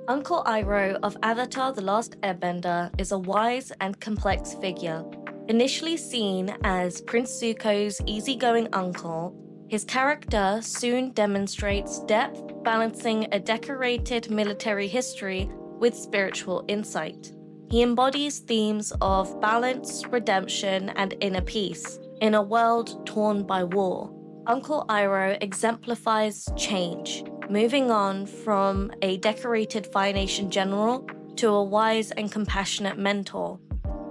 Uncle Iroh of Avatar The Last Airbender is a wise and complex figure. Initially seen as Prince Zuko's easygoing uncle, his character soon demonstrates depth, balancing a decorated military history with spiritual insight. He embodies themes of balance, redemption, and inner peace in a world torn by war. Uncle Iroh exemplifies change, moving on from a decorated Fire Nation general to a wise and compassionate mentor.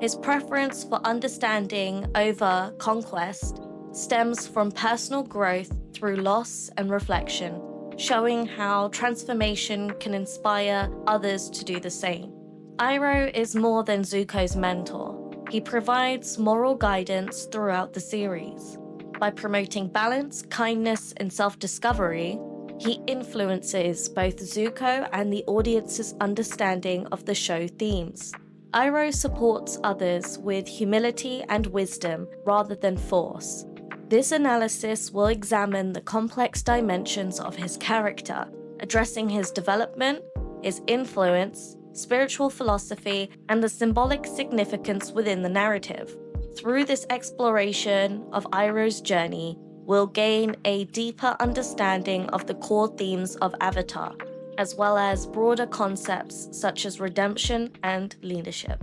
His preference for understanding over conquest stems from personal growth through loss and reflection, showing how transformation can inspire others to do the same. Iroh is more than Zuko's mentor. He provides moral guidance throughout the series. By promoting balance, kindness, and self-discovery, he influences both Zuko and the audience's understanding of the show themes. Iroh supports others with humility and wisdom rather than force. This analysis will examine the complex dimensions of his character, addressing his development, his influence, spiritual philosophy, and the symbolic significance within the narrative. Through this exploration of Iroh's journey, we'll gain a deeper understanding of the core themes of Avatar, as well as broader concepts such as redemption and leadership.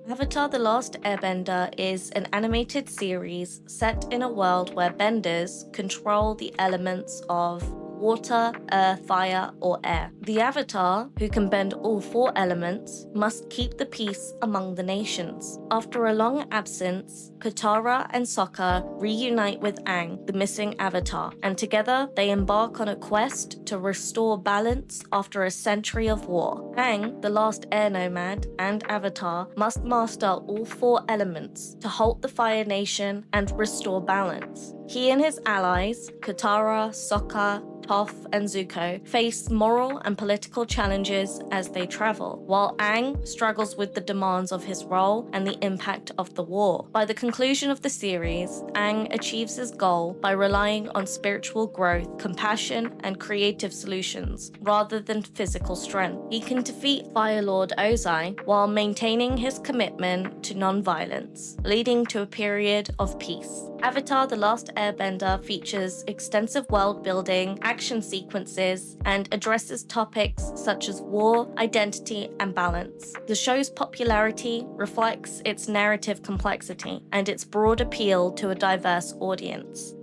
Avatar The Last Airbender is an animated series set in a world where benders control the elements of water, earth, fire, or air. The Avatar, who can bend all four elements, must keep the peace among the nations. After a long absence, Katara and Sokka reunite with Aang, the missing Avatar, and together they embark on a quest to restore balance after a century of war. Aang, the last air nomad, and Avatar must master all four elements to halt the Fire Nation and restore balance. He and his allies, Katara, Sokka, Toph, and Zuko, face moral and political challenges as they travel, while Aang struggles with the demands of his role and the impact of the war. By the conclusion of the series, Aang achieves his goal by relying on spiritual growth, compassion, and creative solutions, rather than physical strength. He can defeat Fire Lord Ozai while maintaining his commitment to non-violence, leading to a period of peace. Avatar The Last Airbender features extensive world building, action sequences, and addresses topics such as war, identity, and balance. The show's popularity reflects its narrative complexity and its broad appeal to a diverse audience.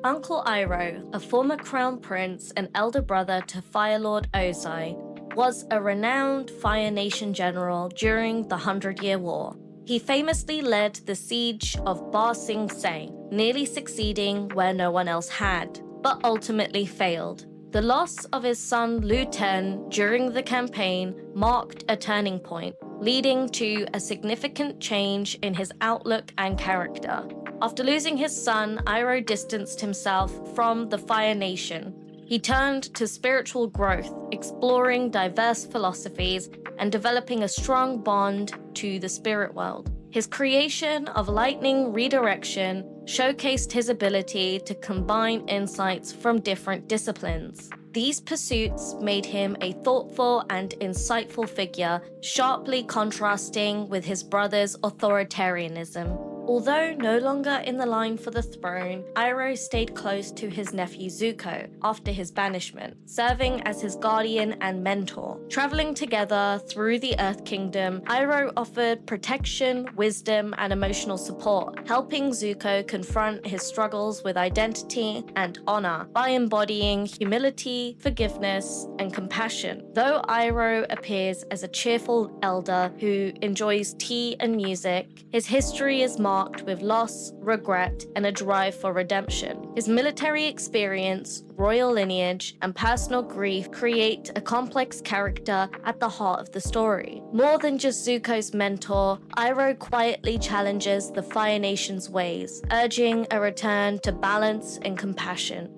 Uncle Iroh, a former crown prince and elder brother to Fire Lord Ozai, was a renowned Fire Nation general during the 100-Year War. He famously led the siege of Ba Sing Se, nearly succeeding where no one else had, but ultimately failed. The loss of his son Lu Ten during the campaign marked a turning point, leading to a significant change in his outlook and character. After losing his son, Iroh distanced himself from the Fire Nation. He turned to spiritual growth, exploring diverse philosophies and developing a strong bond to the spirit world. His creation of lightning redirection showcased his ability to combine insights from different disciplines. These pursuits made him a thoughtful and insightful figure, sharply contrasting with his brother's authoritarianism. Although no longer in the line for the throne, Iroh stayed close to his nephew Zuko after his banishment, serving as his guardian and mentor. Traveling together through the Earth Kingdom, Iroh offered protection, wisdom, and emotional support, helping Zuko confront his struggles with identity and honor by embodying humility, forgiveness, and compassion. Though Iroh appears as a cheerful elder who enjoys tea and music, his history is marked with loss, regret, and a drive for redemption. His military experience, royal lineage, and personal grief create a complex character at the heart of the story. More than just Zuko's mentor, Iroh quietly challenges the Fire Nation's ways, urging a return to balance and compassion.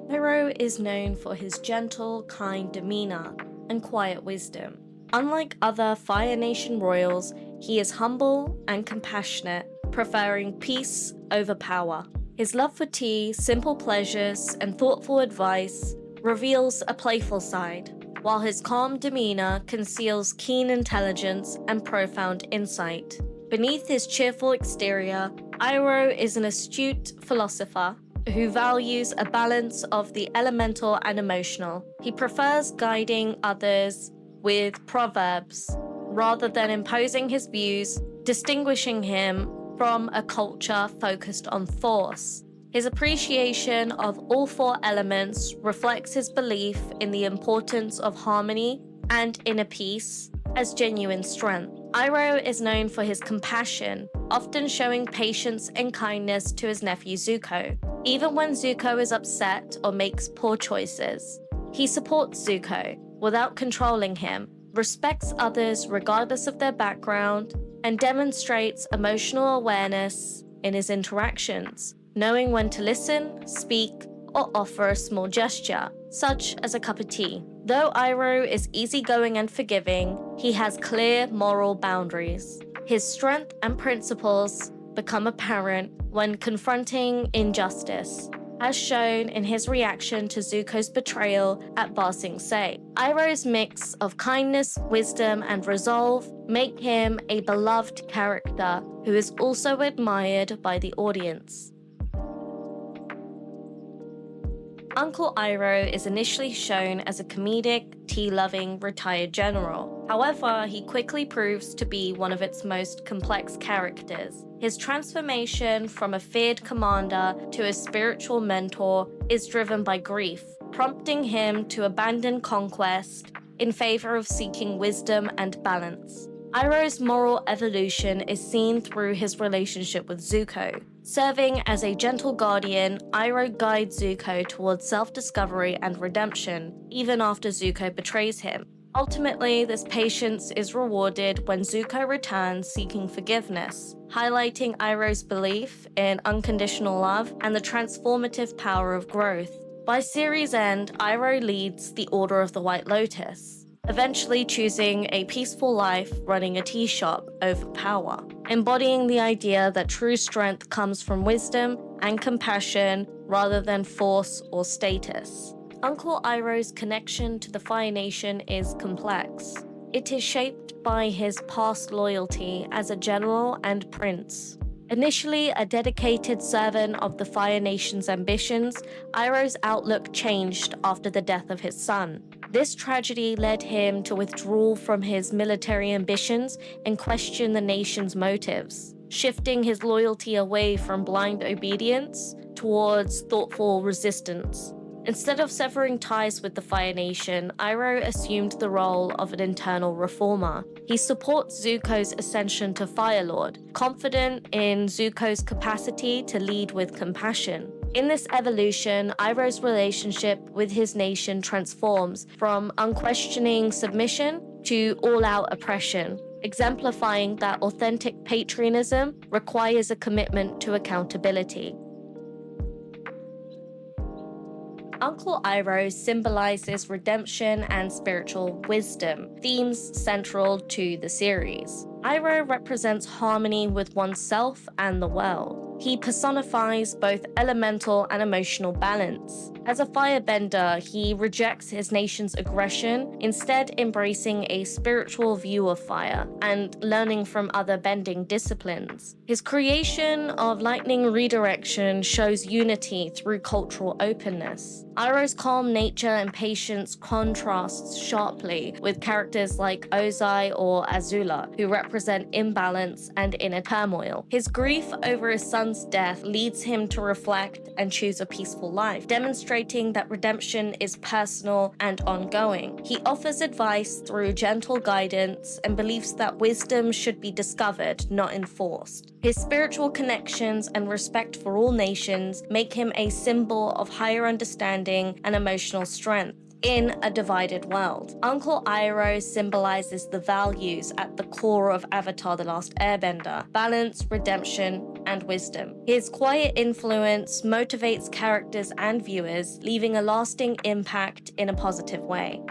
Iroh is known for his gentle, kind demeanor and quiet wisdom. Unlike other Fire Nation royals, he is humble and compassionate, preferring peace over power. His love for tea, simple pleasures, and thoughtful advice reveals a playful side, while his calm demeanor conceals keen intelligence and profound insight. Beneath his cheerful exterior, Iroh is an astute philosopher who values a balance of the elemental and emotional. He prefers guiding others with proverbs rather than imposing his views, distinguishing him from a culture focused on force. His appreciation of all four elements reflects his belief in the importance of harmony and inner peace as genuine strength. Iroh is known for his compassion, often showing patience and kindness to his nephew Zuko, even when Zuko is upset or makes poor choices. He supports Zuko without controlling him, respects others regardless of their background, and demonstrates emotional awareness in his interactions, knowing when to listen, speak, or offer a small gesture, such as a cup of tea. Though Iroh is easygoing and forgiving, he has clear moral boundaries. His strength and principles become apparent when confronting injustice, as shown in his reaction to Zuko's betrayal at Ba Sing Se. Iroh's mix of kindness, wisdom, and resolve make him a beloved character who is also admired by the audience. Uncle Iroh is initially shown as a comedic, tea-loving, retired general. However, he quickly proves to be one of its most complex characters. His transformation from a feared commander to a spiritual mentor is driven by grief, prompting him to abandon conquest in favor of seeking wisdom and balance. Iroh's moral evolution is seen through his relationship with Zuko. Serving as a gentle guardian, Iroh guides Zuko towards self-discovery and redemption, even after Zuko betrays him. Ultimately, this patience is rewarded when Zuko returns seeking forgiveness, highlighting Iroh's belief in unconditional love and the transformative power of growth. By series' end, Iroh leads the Order of the White Lotus, eventually choosing a peaceful life running a tea shop over power, embodying the idea that true strength comes from wisdom and compassion rather than force or status. Uncle Iroh's connection to the Fire Nation is complex. It is shaped by his past loyalty as a general and prince. Initially a dedicated servant of the Fire Nation's ambitions, Iroh's outlook changed after the death of his son. This tragedy led him to withdraw from his military ambitions and question the nation's motives, shifting his loyalty away from blind obedience towards thoughtful resistance. Instead of severing ties with the Fire Nation, Iroh assumed the role of an internal reformer. He supports Zuko's ascension to Fire Lord, confident in Zuko's capacity to lead with compassion. In this evolution, Iroh's relationship with his nation transforms from unquestioning submission to all-out oppression, exemplifying that authentic patriotism requires a commitment to accountability. Uncle Iroh symbolizes redemption and spiritual wisdom, themes central to the series. Iroh represents harmony with oneself and the world. He personifies both elemental and emotional balance. As a firebender, he rejects his nation's aggression, instead embracing a spiritual view of fire and learning from other bending disciplines. His creation of lightning redirection shows unity through cultural openness. Iroh's calm nature and patience contrasts sharply with characters like Ozai or Azula, who represent imbalance and inner turmoil. His grief over his son's death leads him to reflect and choose a peaceful life, demonstrating that redemption is personal and ongoing. He offers advice through gentle guidance and believes that wisdom should be discovered, not enforced. His spiritual connections and respect for all nations make him a symbol of higher understanding and emotional strength in a divided world. Uncle Iroh symbolizes the values at the core of Avatar: The Last Airbender: balance, redemption, and wisdom. His quiet influence motivates characters and viewers, leaving a lasting impact in a positive way.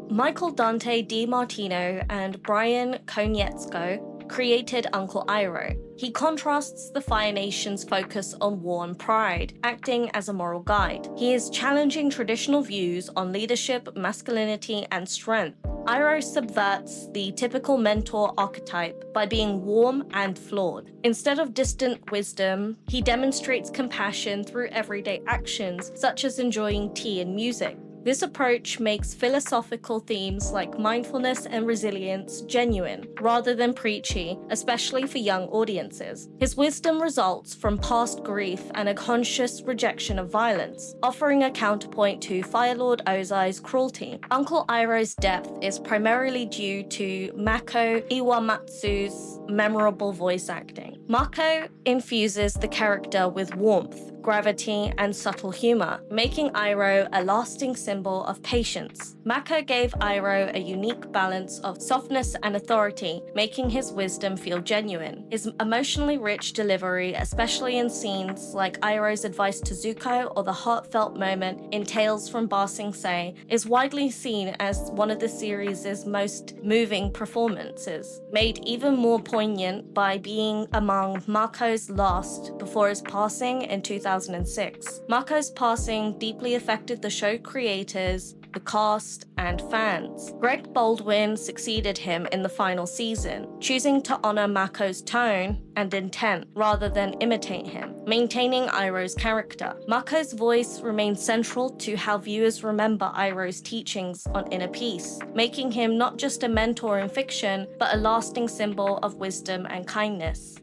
Michael Dante Di Martino and Brian Konietzko created Uncle Iroh. He contrasts the Fire Nation's focus on war and pride, acting as a moral guide. He is challenging traditional views on leadership, masculinity, and strength. Iroh subverts the typical mentor archetype by being warm and flawed. Instead of distant wisdom, he demonstrates compassion through everyday actions, such as enjoying tea and music. This approach makes philosophical themes like mindfulness and resilience genuine, rather than preachy, especially for young audiences. His wisdom results from past grief and a conscious rejection of violence, offering a counterpoint to Fire Lord Ozai's cruelty. Uncle Iroh's depth is primarily due to Mako Iwamatsu's memorable voice acting. Mako infuses the character with warmth, gravity, and subtle humor, making Iroh a lasting symbol of patience. Mako gave Iroh a unique balance of softness and authority, making his wisdom feel genuine. His emotionally rich delivery, especially in scenes like Iroh's advice to Zuko or the heartfelt moment in Tales from Ba Sing Se, is widely seen as one of the series' most moving performances, made even more poignant by being among Mako's last before his passing in 2006. Mako's passing deeply affected the show creators, the cast, and fans. Greg Baldwin succeeded him in the final season, choosing to honor Mako's tone and intent rather than imitate him, maintaining Iroh's character. Mako's voice remains central to how viewers remember Iroh's teachings on inner peace, making him not just a mentor in fiction, but a lasting symbol of wisdom and kindness.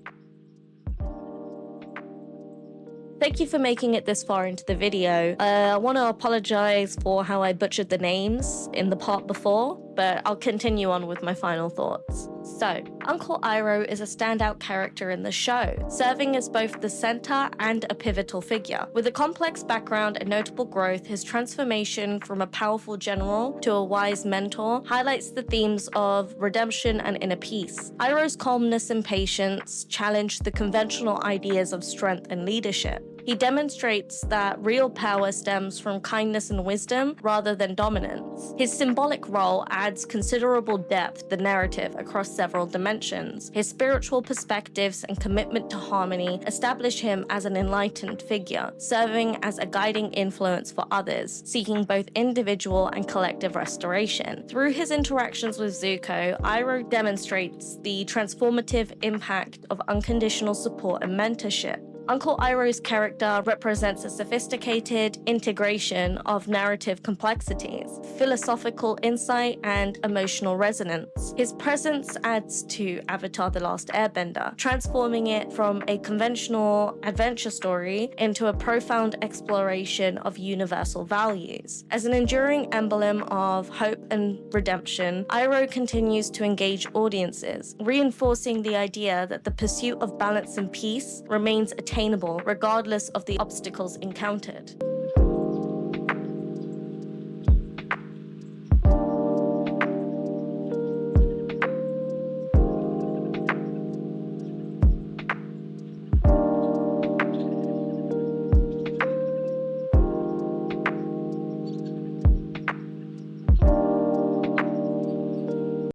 Thank you for making it this far into the video. I want to apologize for how I butchered the names in the part before, but I'll continue on with my final thoughts. So, Uncle Iroh is a standout character in the show, serving as both the center and a pivotal figure. With a complex background and notable growth, his transformation from a powerful general to a wise mentor highlights the themes of redemption and inner peace. Iroh's calmness and patience challenge the conventional ideas of strength and leadership. He demonstrates that real power stems from kindness and wisdom rather than dominance. His symbolic role adds considerable depth to the narrative across several dimensions. His spiritual perspectives and commitment to harmony establish him as an enlightened figure, serving as a guiding influence for others, seeking both individual and collective restoration. Through his interactions with Zuko, Iroh demonstrates the transformative impact of unconditional support and mentorship. Uncle Iroh's character represents a sophisticated integration of narrative complexities, philosophical insight, and emotional resonance. His presence adds to Avatar: The Last Airbender, transforming it from a conventional adventure story into a profound exploration of universal values. As an enduring emblem of hope and redemption, Iroh continues to engage audiences, reinforcing the idea that the pursuit of balance and peace remains attainable regardless of the obstacles encountered.